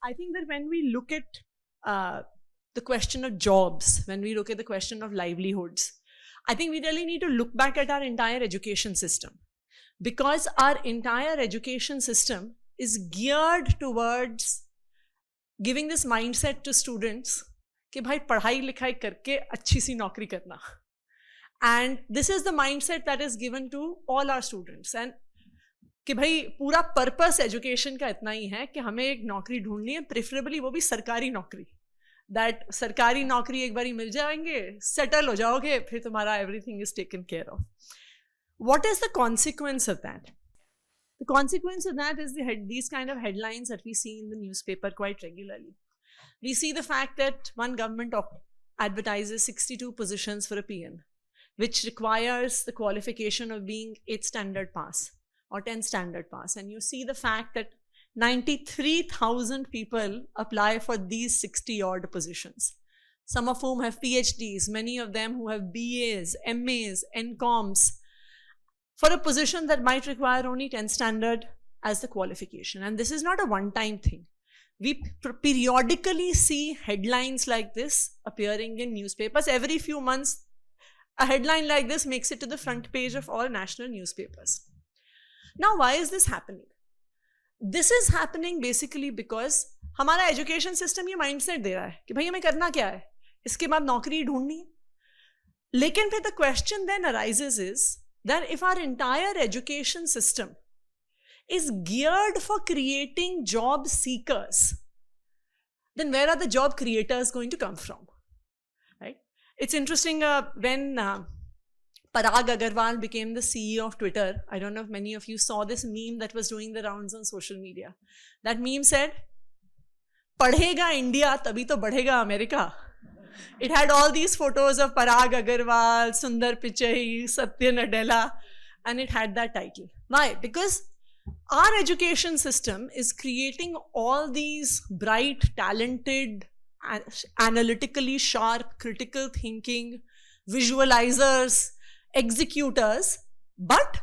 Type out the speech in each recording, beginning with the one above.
I think that when we look at the question of jobs, when we look at the question of livelihoods, I think we really need to look back at our entire education system, because our entire education system is geared towards giving this mindset to students कि भाई पढ़ाई लिखाई करके अच्छी सी नौकरी करना. And this is the mindset that is given to all our students. And कि भाई पूरा पर्पस एजुकेशन का इतना ही है कि हमें एक नौकरी ढूंढनी है, प्रेफरेबली वो भी सरकारी नौकरी. दैट सरकारी नौकरी एक बार ही मिल जाएंगे, सेटल हो जाओगे, फिर तुम्हारा everything is taken care of. What is the consequence of that? The consequence of that is these kind of headlines that we see in the newspaper quite regularly. We see the fact that one government advertises 62 positions for a PN, which requires the qualification of being 8th standard pass or 10th standard pass. And you see the fact that 93,000 people apply for these 60 odd positions, some of whom have PhDs, many of them who have BAs, MAs, NCOMs, for a position that might require only 10th standard as the qualification. And this is not a one-time thing. We periodically see headlines like this appearing in newspapers. Every few months, a headline like this makes it to the front page of all national newspapers. Now, why is this happening? This is happening basically because हमारा education system ये mindset दे रहा है कि भाई हमें करना क्या है, इसके बाद नौकरी ढूंढनी है. लेकिन फिर the question then arises is that if our entire education system is geared for creating job seekers, then where are the job creators going to come from? Right? It's interesting when Parag Agarwal became the CEO of Twitter. I don't know if many of you saw this meme that was doing the rounds on social media. That meme said, "Padhega India, tabhi to badhega America." It had all these photos of Parag Agarwal, Sundar Pichai, Satya Nadella, and it had that title. Why? Because our education system is creating all these bright, talented, analytically sharp, critical thinking, visualizers, executors, but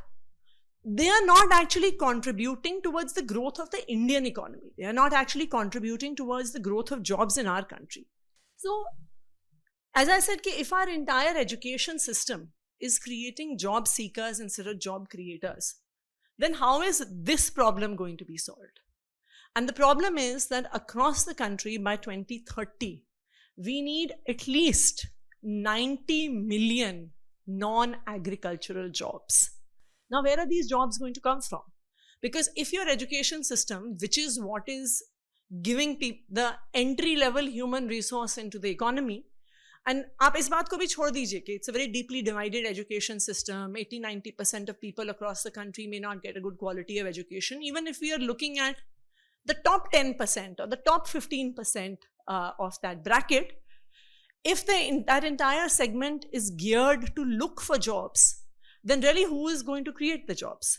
they are not actually contributing towards the growth of the Indian economy. They are not actually contributing towards the growth of jobs in our country. So, as I said, if our entire education system is creating job seekers instead of job creators, then how is this problem going to be solved? And the problem is that across the country by 2030, we need at least 90 million non-agricultural jobs. Now, where are these jobs going to come from? Because if your education system, which is what is giving people the entry-level human resource into the economy, and आप इस बात को भी छोड़ दीजिए कि it's a very deeply divided education system. 80-90% of people across the country may not get a good quality of education. Even if we are looking at the top 10% or the top 15% of that bracket, if that entire segment is geared to look for jobs, then really who is going to create the jobs?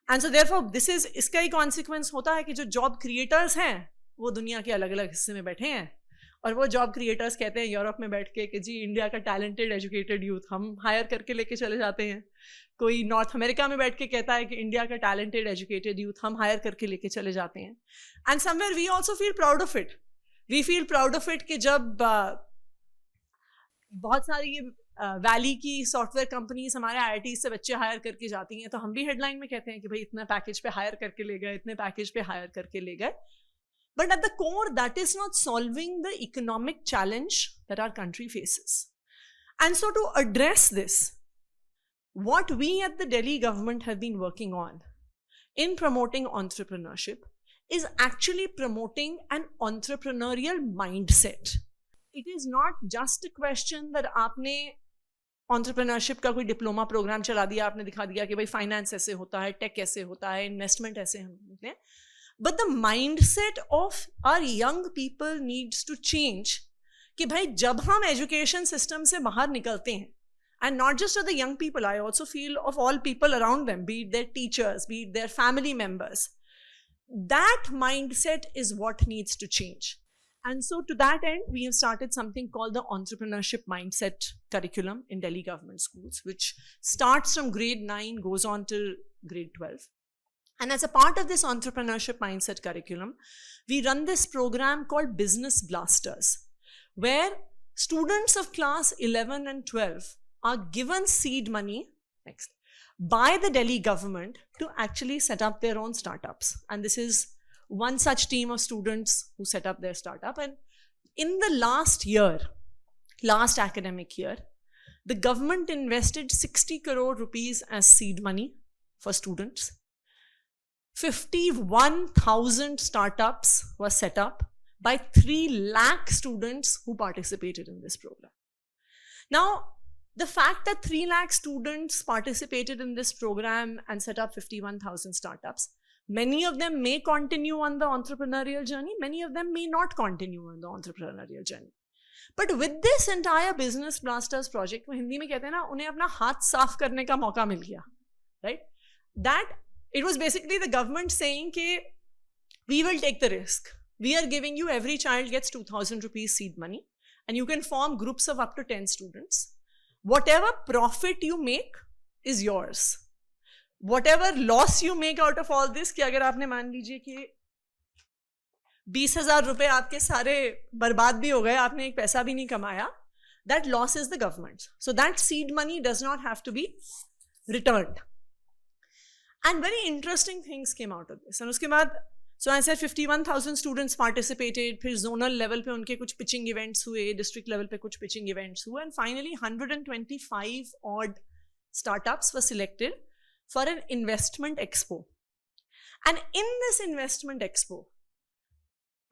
And so therefore, इसका ही consequence होता है कि जो job creators हैं, वो दुनिया के अलग अलग हिस्से में बैठे हैं. और वो जॉब क्रिएटर्स कहते हैं यूरोप में बैठ के कि जी इंडिया का टैलेंटेड एजुकेटेड यूथ हम हायर करके लेके चले जाते हैं. कोई नॉर्थ अमेरिका में बैठ के कहता है कि इंडिया का टैलेंटेड एजुकेटेड यूथ हम हायर करके लेके चले जाते हैं. And somewhere we also feel proud of it. We feel proud of it कि जब बहुत सारी ये वैली की सॉफ्टवेयर कंपनीज हमारे IIT से बच्चे हायर करके जाती हैं, तो हम भी हेडलाइन में कहते हैं कि भाई इतना पैकेज पे हायर करके ले गए, इतने पैकेज पे हायर करके ले गए. But at the core, that is not solving the economic challenge that our country faces. And so to address this, what we at the Delhi government have been working on in promoting entrepreneurship is actually promoting an entrepreneurial mindset. It is not just a question that आपने entrepreneurship का कोई diploma programme चला दिया, आपने दिखा दिया कि भाई फाइनेंस ऐसे होता है, टेक ऐसे होता है, इन्वेस्टमेंट ऐसे होते हैं. But the mindset of our young people needs to change कि भाई जब हम education system से बाहर निकलते हैं, and not just of the young people, I also feel of all people around them, be it their teachers, be it their family members, that mindset is what needs to change. And so to that end, we have started something called the entrepreneurship mindset curriculum in Delhi government schools, which starts from grade 9, goes on till grade 12. And as a part of this entrepreneurship mindset curriculum, we run this program called Business Blasters, where students of class 11 and 12 are given seed money, next, by the Delhi government to actually set up their own startups. And this is one such team of students who set up their startup. And in the last academic year, the government invested 60 crore rupees as seed money for students. 51,000 startups were set up by 3 lakh students who participated in this program. Now, the fact that 3 lakh students participated in this program and set up 51,000 startups, many of them may continue on the entrepreneurial journey, many of them may not continue on the entrepreneurial journey. But with this entire Business Blasters project, वो हिंदी में कहते हैं ना, उन्हें अपना हाथ साफ करने का मौका मिल गया, right? That it was basically the government saying कि we will take the risk. We are giving you, every child gets 2,000 rupees seed money, and you can form groups of up to 10 students. Whatever profit you make is yours. Whatever loss you make out of all this, कि अगर आपने मान लीजिए कि 20,000 रुपए आपके सारे बर्बाद भी हो गए, आपने एक पैसा भी नहीं कमाया, that loss is the government. So that seed money does not have to be returned. And very interesting things came out of this. And उसके बाद, so I said 51,000 students participated, फिर zonal level पे उनके कुछ pitching events हुए, district level पे कुछ pitching events हुए, and finally 125 odd startups were selected for an investment expo. And in this investment expo,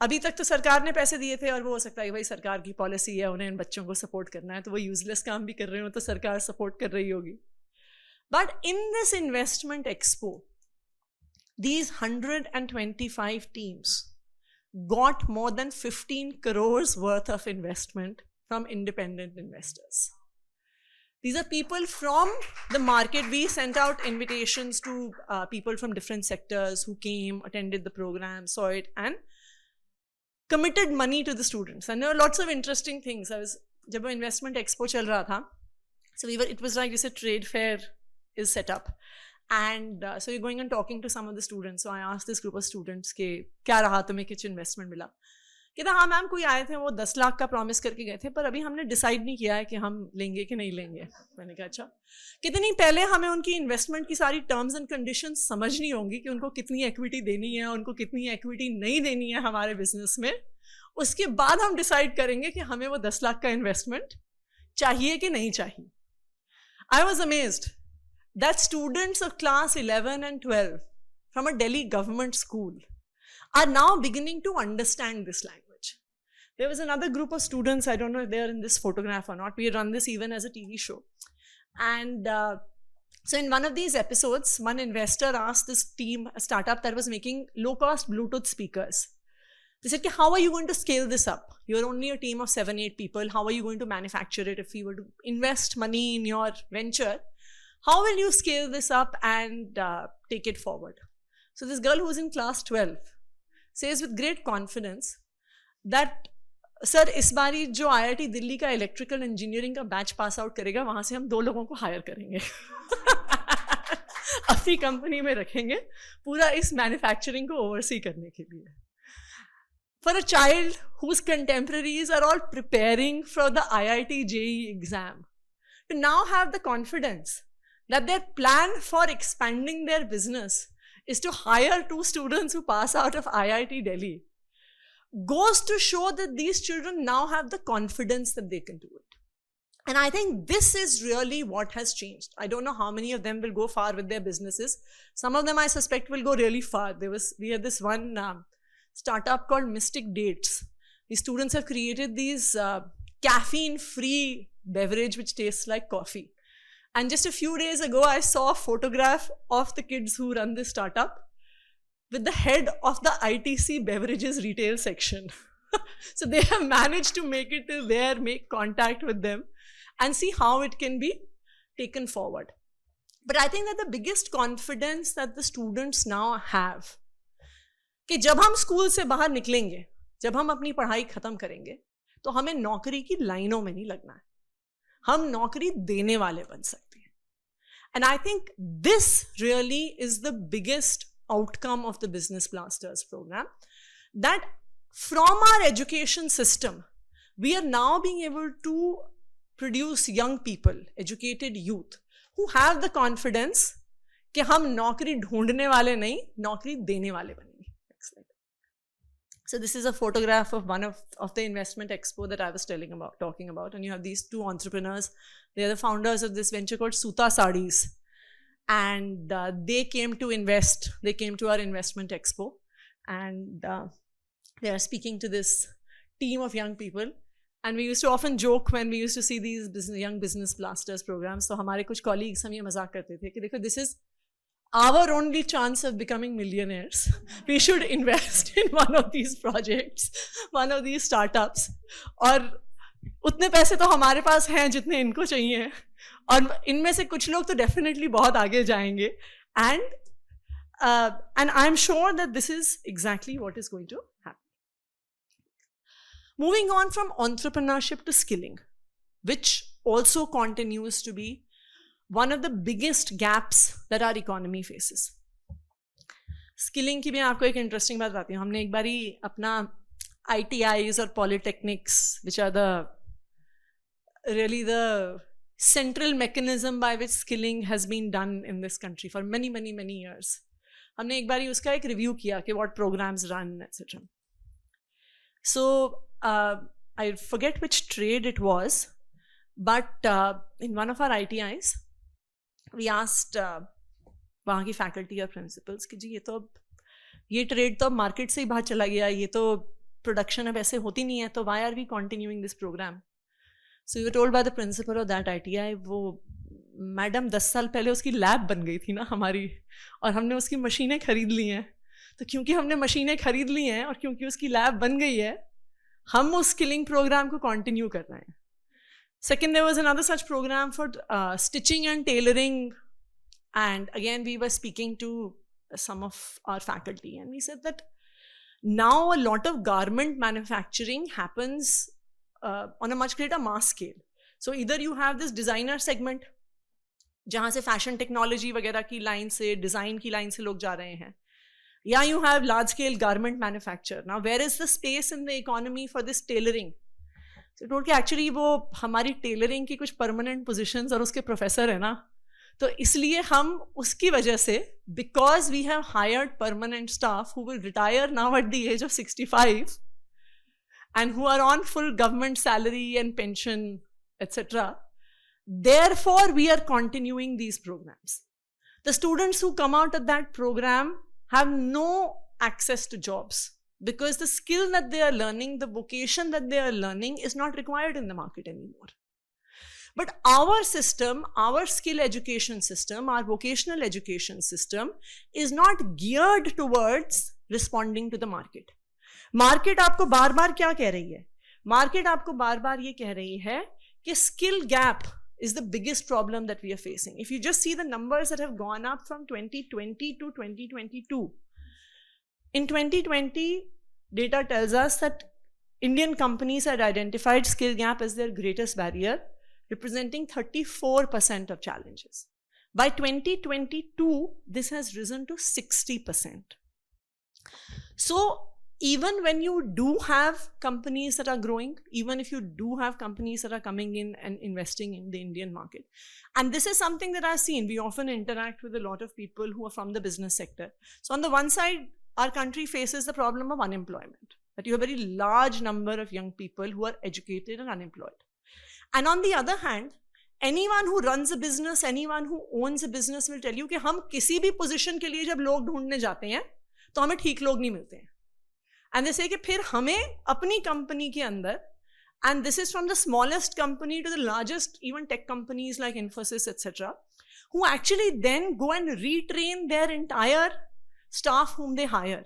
अभी तक तो सरकार ने पैसे दिए थे, और वो हो सकता है कि भाई सरकार की पॉलिसी है, उन्हें इन बच्चों को सपोर्ट करना है, तो वो यूजलेस काम भी कर रहे हो तो सरकार सपोर्ट कर रही होगी. But in this investment expo, these 125 teams got more than 15 crores worth of investment from independent investors. These are people from the market. We sent out invitations to people from different sectors who came, attended the program, saw it, and committed money to the students. And there were lots of interesting things. जब वो investment expo चल रहा था, so it was like this, a trade fair is set up. And so you're going and talking to some of the students. So I asked this group of students कि क्या रहा तुम्हें कुछ investment मिला. कहता हाँ मैम, कोई आए थे, वो 10 लाख का प्रॉमिस करके गए थे, पर अभी हमने डिसाइड नहीं किया है कि हम लेंगे कि नहीं लेंगे. मैंने कहा अच्छा. कहते नहीं, पहले हमें उनकी इन्वेस्टमेंट की सारी टर्म्स एंड कंडीशंस समझनी होंगी कि उनको कितनी इक्विटी देनी है, उनको कितनी इक्विटी नहीं देनी है हमारे बिजनेस में. उसके बाद हम डिसाइड करेंगे कि हमें वो 10 लाख का इन्वेस्टमेंट चाहिए कि नहीं चाहिए. I was amazed that students of class 11 and 12 from a Delhi government school are now beginning to understand this language. There was another group of students, I don't know if they are in this photograph or not, we run this even as a TV show. And so in one of these episodes, one investor asked this team, a startup that was making low-cost Bluetooth speakers. They said, how are you going to scale this up? You're only a team of 7-8 people. How are you going to manufacture it? If you were to invest money in your venture, how will you scale this up and take it forward? So this girl who's in class 12 says with great confidence that, sir, इस बारी जो IIT Delhi का electrical engineering का batch pass out करेगा, वहाँ से हम 2 लोगों को हायर करेंगे. अपनी कंपनी में रखेंगे पूरा इस मैन्युफैक्चरिंग को ओवरसी करने के लिए. For a child whose contemporaries are all preparing for the IIT JEE exam, to now have the confidence that their plan for expanding their business is to hire 2 students who pass out of IIT Delhi, goes to show that these children now have the confidence that they can do it. And I think this is really what has changed. I don't know how many of them will go far with their businesses. Some of them I suspect will go really far. We had this one startup called Mystic Dates. These students have created these caffeine-free beverage which tastes like coffee. And just a few days ago, I saw a photograph of the kids who run this startup with the head of the ITC beverages retail section. So they have managed to make it to there, make contact with them, and see how it can be taken forward. But I think that the biggest confidence that the students now have, कि जब हम school से बाहर निकलेंगे, जब हम अपनी पढ़ाई खत्म करेंगे, तो हमें नौकरी की लाइनों में नहीं लगना है. हम नौकरी देने वाले बन सकते हैं. And I think this really is the biggest outcome of the Business Blasters program, that from our education system, we are now being able to produce young people, educated youth, who have the confidence कि हम नौकरी ढूंढने वाले नहीं, नौकरी देने वाले बनेंगे. So this is a photograph of one of the investment expo that I was talking about, and you have these two entrepreneurs. They are the founders of this venture called Suta Sarees, and they came to invest. They came to our investment expo, and they are speaking to this team of young people. And we used to often joke when we used to see these young business blasters programs. So हमारे कुछ colleagues हम ये मजाक करते थे कि देखो, this is our only chance of becoming millionaires. We should invest in one of these projects, one of these startups. और उतने पैसे तो हमारे पास हैं जितने इनको चाहिए, और इनमें से कुछ लोग तो definitely बहुत आगे जाएंगे. And I'm sure that this is exactly what is going to happen. Moving on from entrepreneurship to skilling, which also continues to be one of the biggest gaps that our economy faces. Skilling की भी आपको एक interesting बात बताती हूँ. हमने एक बारी अपना ITIs और polytechnics, which are really the central mechanism by which skilling has been done in this country for many years. हमने एक बारी उसका एक review किया कि what programs run, etc. So I forget which trade it was, but in one of our ITIs, we asked वहाँ की faculty or principals कि जी ये trade तो market से ही बाहर चला गया, ये तो production अब ऐसे होती नहीं है, तो why are we continuing this program? So we were told by the principal of that ITI, वो मैडम 10 साल पहले उसकी लैब बन गई थी ना हमारी, और हमने उसकी मशीनें खरीद ली हैं, तो क्योंकि हमने मशीनें खरीद ली हैं और क्योंकि उसकी लैब बन गई है, हम उस स्किलिंग प्रोग्राम को कंटिन्यू कर रहे हैं. Second, there was another such program for stitching and tailoring, and again we were speaking to some of our faculty, and we said that now a lot of garment manufacturing happens on a much greater mass scale. So either you have this designer segment, जहाँ से fashion technology वगैरह की line से, design की line से लोग जा रहे हैं, या you have large scale garment manufacture. Now where is the space in the economy for this tailoring? So told कि actually वो हमारी tailoring की कुछ permanent positions और उसके professor है ना, तो इसलिए हम उसकी वजह से, because we have hired permanent staff who will retire now at the age of 65 and who are on full government salary and pension, etc. Therefore, we are continuing these programs. The students who come out of that program have no access to jobs because the skill that they are learning, the vocation that they are learning is not required in the market anymore. But our system, our skill education system, our vocational education system is not geared towards responding to the market. Market आपको बार बार क्या कह रही है? Market आपको बार बार ये कह रही है कि skill gap is the biggest problem that we are facing. If you just see the numbers that have gone up from 2020 to 2022, in 2020, data tells us that Indian companies had identified skill gap as their greatest barrier, representing 34% of challenges. By 2022, this has risen to 60%. So even when you do have companies that are growing, even if you do have companies that are coming in and investing in the Indian market, and this is something that I've seen, we often interact with a lot of people who are from the business sector. So on the one side, our country faces the problem of unemployment, that you have a very large number of young people who are educated and unemployed. And on the other hand, anyone who runs a business, anyone who owns a business will tell you कि हम किसी भी position के लिए जब लोग ढूंढने जाते हैं, तो हमें ठीक लोग नहीं मिलते हैं. And they say कि फिर हमें अपनी company के अंदर, and this is from the smallest company to the largest, even tech companies like Infosys, etc., who actually then go and retrain their entire staff whom they hire.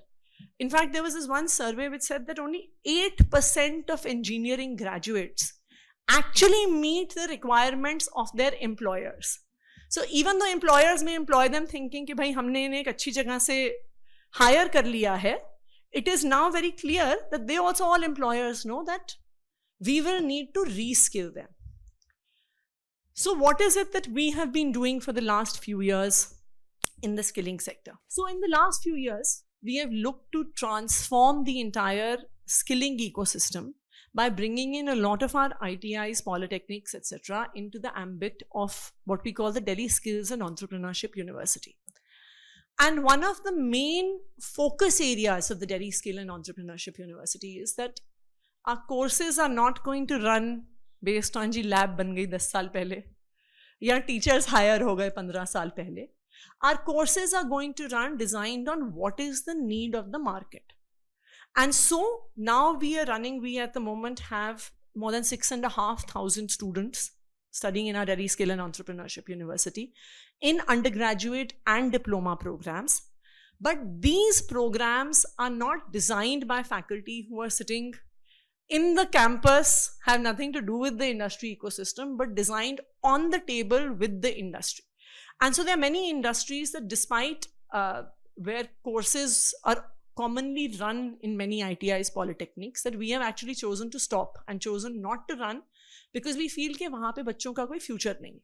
In fact, there was this one survey which said that only 8% of engineering graduates actually meet the requirements of their employers. So even though employers may employ them thinking कि भाई हमने इन्हें एक अच्छी जगह से hire कर लिया है, it is now very clear that they also, all employers know that we will need to reskill them. So what is it that we have been doing for the last few years in the skilling sector. So in the last few years, we have looked to transform the entire skilling ecosystem by bringing in a lot of our ITIs, polytechnics, etc. into the ambit of what we call the Delhi Skills and Entrepreneurship University. And one of the main focus areas of the Delhi Skill and Entrepreneurship University is that our courses are not going to run based on ji lab बन गई 10 साल पहले या teachers hire हो गए 15 साल पहले. Our courses are going to run designed on what is the need of the market. And so now we at the moment have more than 6,500 students studying in our Delhi Skill and Entrepreneurship University in undergraduate and diploma programs. But these programs are not designed by faculty who are sitting in the campus, have nothing to do with the industry ecosystem, but designed on the table with the industry. And so there are many industries that despite where courses are commonly run in many ITIs, polytechnics, that we have actually chosen to stop and chosen not to run because we feel कि वहाँ पे बच्चों का कोई future नहीं है.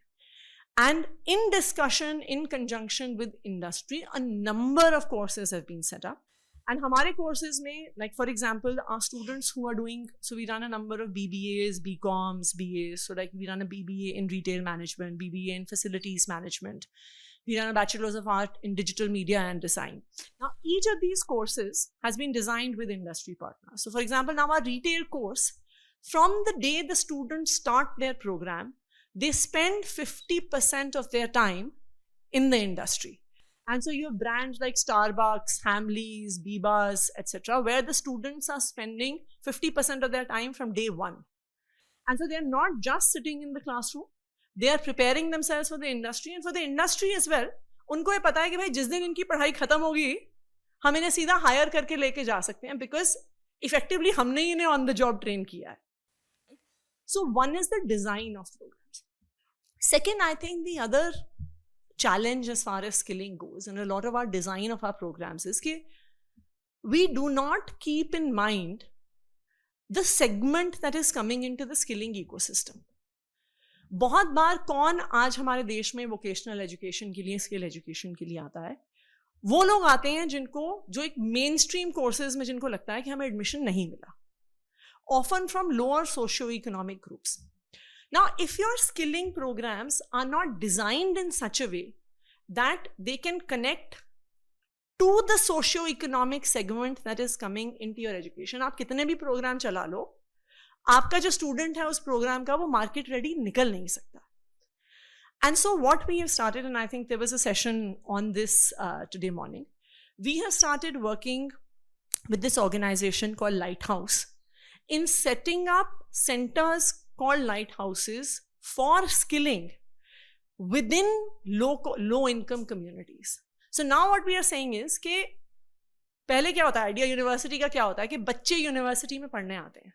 And in discussion, in conjunction with industry, a number of courses have been set up. And हमारे courses में, like for example, our students who are doing, so we run a number of BBAs, BComs, BAs. So like we run a BBA in retail management, BBA in facilities management. We run a Bachelor's of Art in Digital Media and Design. Now, each of these courses has been designed with industry partners. So for example, now our retail course, from the day the students start their program, they spend 50% of their time in the industry. And so you have brands like Starbucks, Hamleys, Bibas, etc., where the students are spending 50% of their time from day one. And so they're not just sitting in the classroom, they are preparing themselves for the industry, and for the industry as well. उनको ये पता है कि भाई जिस दिन इनकी पढ़ाई खत्म होगी, हम इन्हें सीधा hire करके लेके जा सकते हैं because effectively हमने इन्हें on the job train किया है. So one is the design of programs. Second, I think the other challenge as far as skilling goes, and a lot of our design of our programs is that we do not keep in mind the segment that is coming into the skilling ecosystem. बहुत बार कौन आज हमारे देश में vocational education के लिए, skill education के लिए आता है? वो लोग आते हैं जिनको, जो एक मेन स्ट्रीम कोर्सेज में जिनको लगता है कि हमें एडमिशन नहीं मिला, often from lower socio-economic groups. Now, if your skilling programs are not designed in such a way that they can connect to the socio-economic segment that is coming into your education, आप कितने भी programme चला लो, आपका जो student है उस programme का वो मार्केट रेडी निकल नहीं सकता. And so what we have started, and I think there was a session on this today morning, we have started working with this organization called Lighthouse in setting up centers called lighthouses for skilling within low income communities. So now what we are saying is कि पहले क्या होता है, idea university का क्या होता है कि बच्चे यूनिवर्सिटी में पढ़ने आते हैं.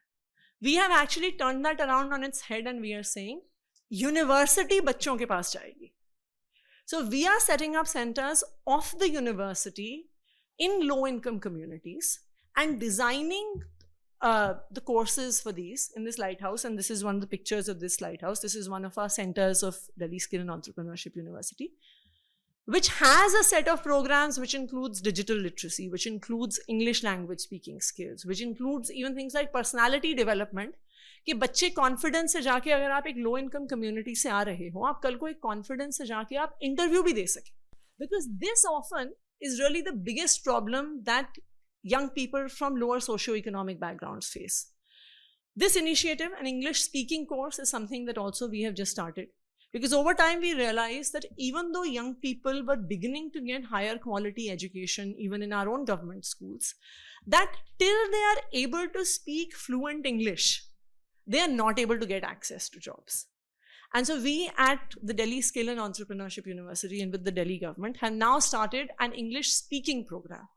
We have actually turned that around on its head and we are saying university बच्चों के पास जाएगी. So we are setting up centers of the university in low income communities and designing the courses for these in this lighthouse, and this is one of the pictures of this lighthouse. This is one of our centers of Delhi Skill and Entrepreneurship University, which has a set of programs which includes digital literacy, which includes English language speaking skills, which includes even things like personality development, कि बच्चे confidence से जाके, अगर आप एक low income community से आ रहे हो, आप कल को एक confidence से जाके आप interview भी दे सकें. Because this often is really the biggest problem that young people from lower socio-economic backgrounds face. This initiative, an English speaking course, is something that also we have just started. Because over time we realized that even though young people were beginning to get higher quality education, even in our own government schools, that till they are able to speak fluent English, they are not able to get access to jobs. And so we at the Delhi Skill and Entrepreneurship University and with the Delhi government have now started an English speaking program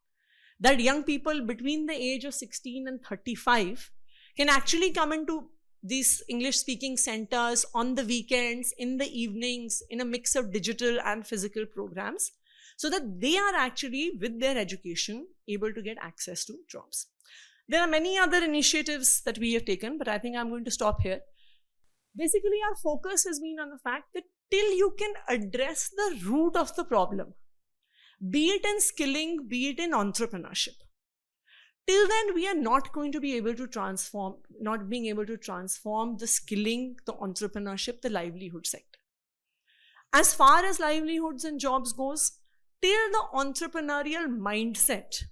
that young people between the age of 16 and 35 can actually come into these English speaking centers on the weekends, in the evenings, in a mix of digital and physical programs, so that they are actually, with their education, able to get access to jobs. There are many other initiatives that we have taken, but I think I'm going to stop here. Basically, our focus has been on the fact that till you can address the root of the problem, be it in skilling, be it in entrepreneurship. Till then, we are not going to be able to transform, not being able to transform the skilling, the entrepreneurship, the livelihood sector. As far as livelihoods and jobs goes, till the entrepreneurial mindset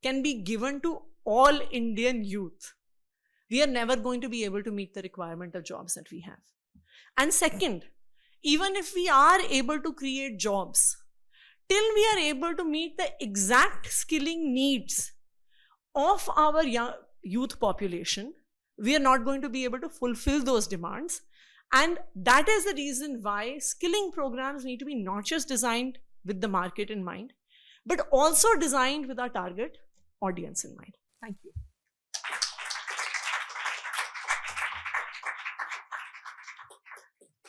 can be given to all Indian youth, we are never going to be able to meet the requirement of jobs that we have. And second, even if we are able to create jobs, till we are able to meet the exact skilling needs of our young youth population, we are not going to be able to fulfill those demands. And that is the reason why skilling programs need to be not just designed with the market in mind, but also designed with our target audience in mind. Thank you.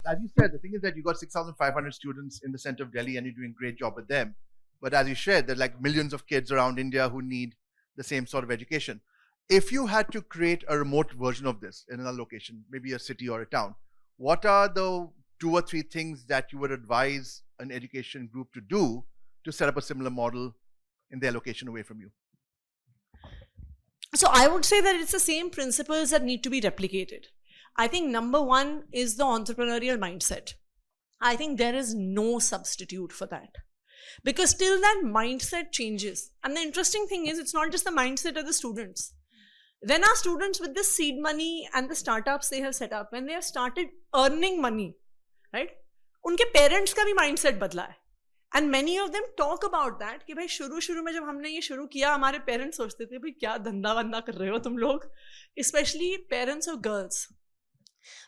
As you said, the thing is that you got 6,500 students in the center of Delhi and you're doing a great job with them. But as you shared, there are like millions of kids around India who need the same sort of education. If you had to create a remote version of this in another location, maybe a city or a town, what are the 2 or 3 things that you would advise an education group to do to set up a similar model in their location away from you? So I would say that it's the same principles that need to be replicated. I think number one is the entrepreneurial mindset. I think there is no substitute for that. Because till that mindset changes, and the interesting thing is, it's not just the mindset of the students. When our students with the seed money and the startups they have set up, when they have started earning money, right? उनके parents का भी mindset बदला है. And many of them talk about that कि भाई शुरू में जब हमने ये शुरू किया, हमारे parents सोचते थे भाई क्या धंधा वंदा कर रहे हो तुम लोग, especially parents of girls.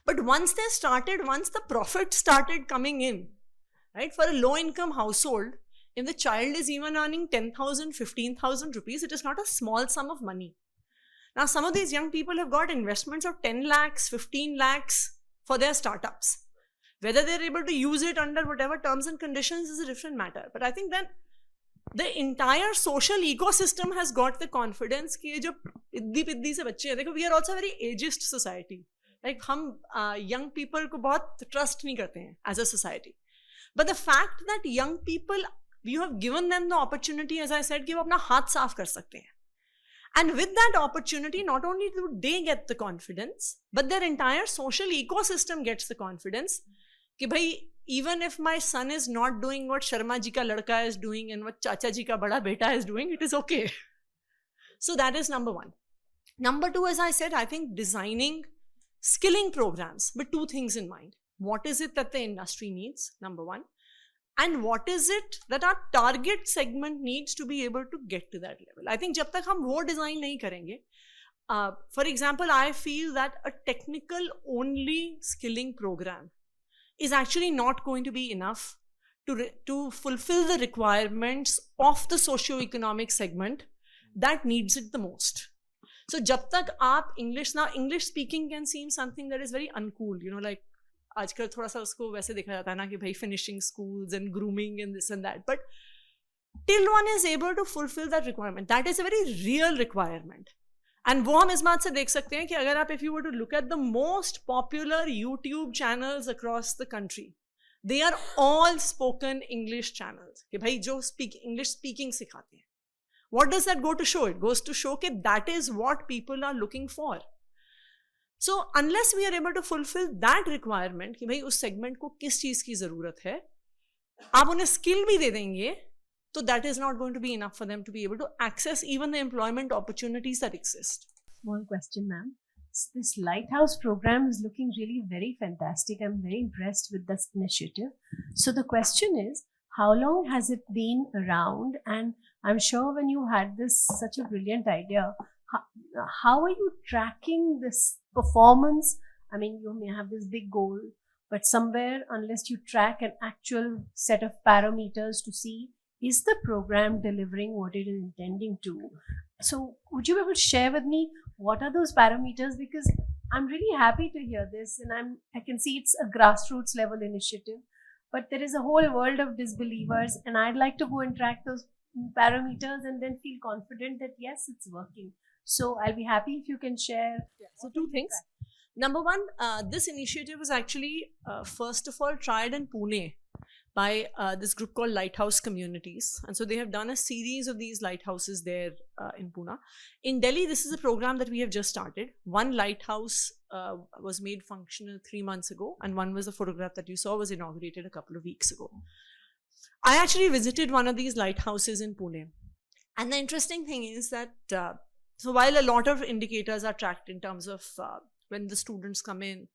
But once the profit started coming in, right, for a low income household, if the child is even earning 10,000, 15,000 rupees, it is not a small sum of money. Now, some of these young people have got investments of 10 lakhs, 15 lakhs for their startups. Whether they're able to use it under whatever terms and conditions is a different matter. But I think that the entire social ecosystem has got the confidence कि ये जो पिद्दी से बच्चे हैं, देखो, we are also a very ageist society. Like हम young people को बहुत trust नहीं करते हैं as a society. But the fact that young people, you have given them the opportunity, as I said, कि वो अपना हाथ साफ कर सकते हैं. And with that opportunity, not only do they get the confidence, but their entire social ecosystem gets the confidence कि भाई, even if my son is not doing what Sharma ji ka ladka is doing and what Chacha ji ka bada beta is doing, it is okay. So that is number one. Number two, as I said, I think designing skilling programs with 2 things in mind. What is it that the industry needs, number one, and what is it that our target segment needs to be able to get to that level. I think जब तक हम वो design नहीं करेंगे, for example, I feel that a technical only skilling program is actually not going to be enough to fulfill the requirements of the socio-economic segment that needs it the most. So जब तक आप English speaking can seem something that is very uncool, you know, like आजकल थोड़ा सा उसको वैसे देखा जाता है ना कि भाई finishing schools and grooming and this and that. But till one is able to fulfill that requirement, that is a very real requirement. And वो हम इस बात से देख सकते हैं कि अगर आप, if you were to look at the most popular YouTube channels across the country, they are all spoken English channels. कि भाई जो English speaking सिखाते हैं. What does that go to show? It goes to show that that is what people are looking for. So unless we are able to fulfill that requirement कि भाई उस segment को किस चीज़ की ज़रूरत है, आप उन्हें skill भी दे देंगे, so that is not going to be enough for them to be able to access even the employment opportunities that exist. Small question, ma'am. This Lighthouse program is looking really very fantastic. I'm very impressed with this initiative. So the question is, how long has it been around? And I'm sure when you had this such a brilliant idea, how are you tracking this performance? I mean, you may have this big goal, but somewhere, unless you track an actual set of parameters to see, is the program delivering what it is intending to? So would you be able to share with me what are those parameters? Because I'm really happy to hear this, and I can see it's a grassroots level initiative, but there is a whole world of disbelievers, and I'd like to go and track those parameters and then feel confident that yes, it's working. So I'll be happy if you can share. So 2 things. Number one, this initiative was actually first of all tried in Pune by this group called Lighthouse Communities. And so they have done a series of these lighthouses there in Pune. In Delhi, this is a program that we have just started. One lighthouse was made functional 3 months ago, and one was the photograph that you saw was inaugurated a couple of weeks ago. I actually visited one of these lighthouses in Pune. And the interesting thing is that, so while a lot of indicators are tracked in terms of when the students come in,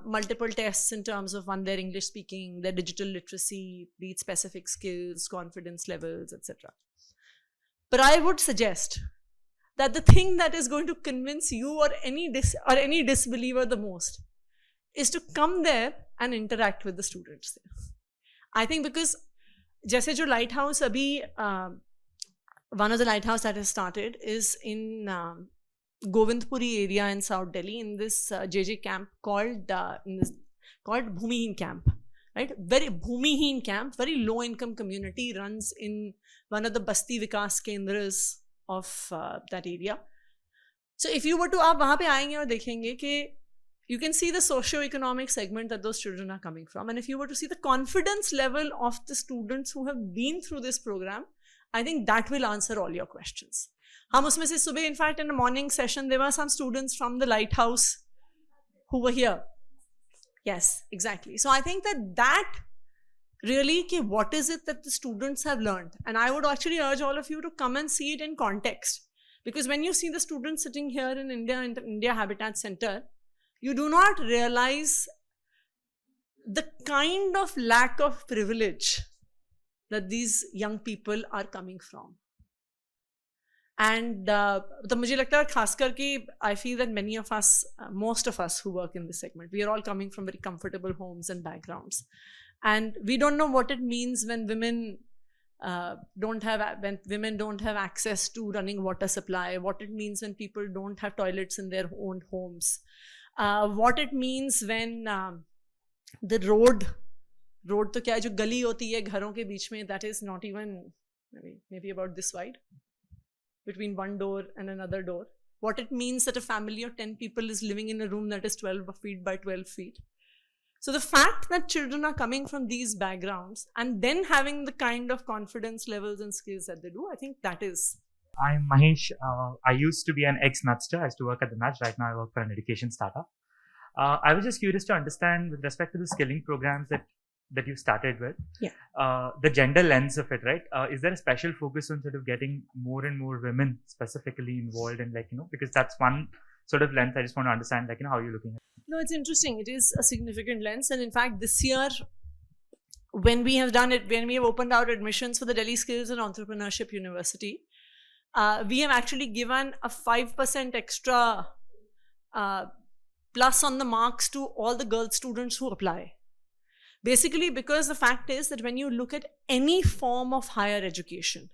multiple tests in terms of one, their English speaking, their digital literacy, be it specific skills, confidence levels, etc. But I would suggest that the thing that is going to convince you or any disbeliever the most is to come there and interact with the students there. I think because जैसे जो lighthouse अभी one of the lighthouse that has started is in Govindpuri area in South Delhi, in this JJ camp called Bhumihin camp, right? Very Bhumihin camp, very low income community, runs in one of the Basti Vikas Kendras of that area. So if you were to, आप वहाँ पे आएंगे और देखेंगे कि you can see the socio-economic segment that those children are coming from. And if you were to see the confidence level of the students who have been through this program, I think that will answer all your questions. हम उसमें से सुबह, in fact, in a morning session, there were some students from the lighthouse who were here. Yes, exactly. So I think that really, what is it that the students have learned? And I would actually urge all of you to come and see it in context. Because when you see the students sitting here in the India Habitat Center, you do not realize the kind of lack of privilege that these young people are coming from. And तो मुझे लगता है खासकर कि I feel that many of us, most of us who work in this segment, we are all coming from very comfortable homes and backgrounds. And we don't know what it means when women don't have access to running water supply, what it means when people don't have toilets in their own homes, what it means when the road तो क्या है जो गली होती है घरों के बीच में, that is not even maybe about this wide between one door and another door. What it means that a family of 10 people is living in a room that is 12 feet by 12 feet. So the fact that children are coming from these backgrounds and then having the kind of confidence levels and skills that they do, I think that is. I'm Mahesh. I used to be an ex-Nudster. I used to work at the Nudge. Right now I work for an education startup. I was just curious to understand with respect to the skilling programs that you started with, the gender lens of it, right? Is there a special focus on sort of getting more and more women specifically involved in, like, because that's one sort of lens I just want to understand, like, how you're looking at it. No, it's interesting. It is a significant lens. And in fact, this year, when we have opened our admissions for the Delhi Skills and Entrepreneurship University, we have actually given a 5% extra plus on the marks to all the girl students who apply. Basically, because the fact is that when you look at any form of higher education,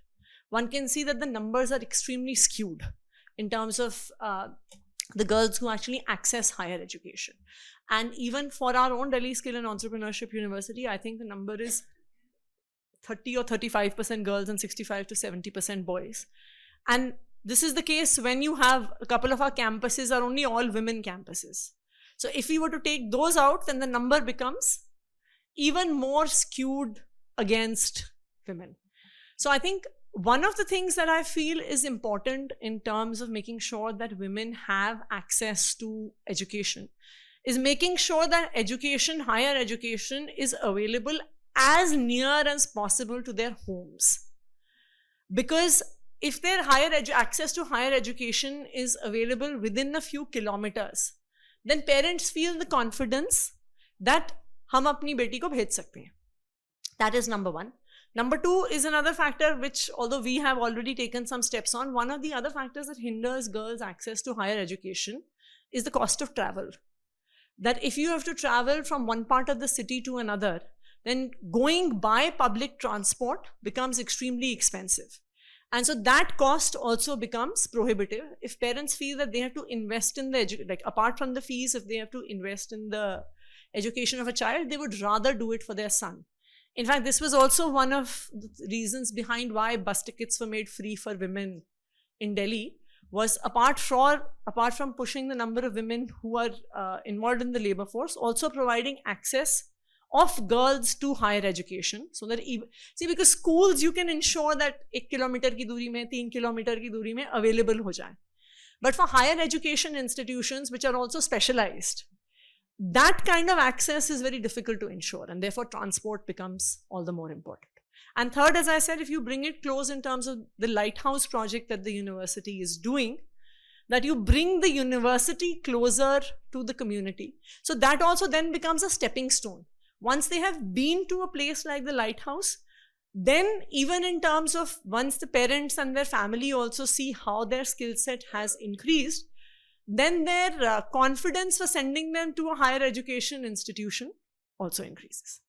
one can see that the numbers are extremely skewed in terms of the girls who actually access higher education. And even for our own Delhi Skill and Entrepreneurship University, I think the number is 30 or 35% girls and 65 to 70% boys. And this is the case when you have a couple of our campuses are only all women campuses. So if we were to take those out, then the number becomes even more skewed against women. So I think one of the things that I feel is important in terms of making sure that women have access to education is making sure that education, higher education, is available as near as possible to their homes. Because if their access to higher education is available within a few kilometers, then parents feel the confidence that हम अपनी बेटी को भेज सकते हैं. That is number one. Number two is another factor which, although we have already taken some steps on, one of the other factors that hinders girls' access to higher education is the cost of travel. That if you have to travel from one part of the city to another, then going by public transport becomes extremely expensive. And so that cost also becomes prohibitive. If parents feel that they have to invest in the apart from the fees, if they have to invest in the education of a child, they would rather do it for their son. In fact, this was also one of the reasons behind why bus tickets were made free for women in Delhi, was apart from pushing the number of women who are involved in the labor force, also providing access of girls to higher education, so that because schools you can ensure that 1 kilometer की दूरी में, 3 kilometer की दूरी में available हो जाए. But for higher education institutions which are also specialized, that kind of access is very difficult to ensure, and therefore transport becomes all the more important. And third, as I said, if you bring it close in terms of the lighthouse project that the university is doing, that you bring the university closer to the community. So that also then becomes a stepping stone. Once they have been to a place like the lighthouse, then even in terms of once the parents and their family also see how their skill set has increased, then their confidence for sending them to a higher education institution also increases.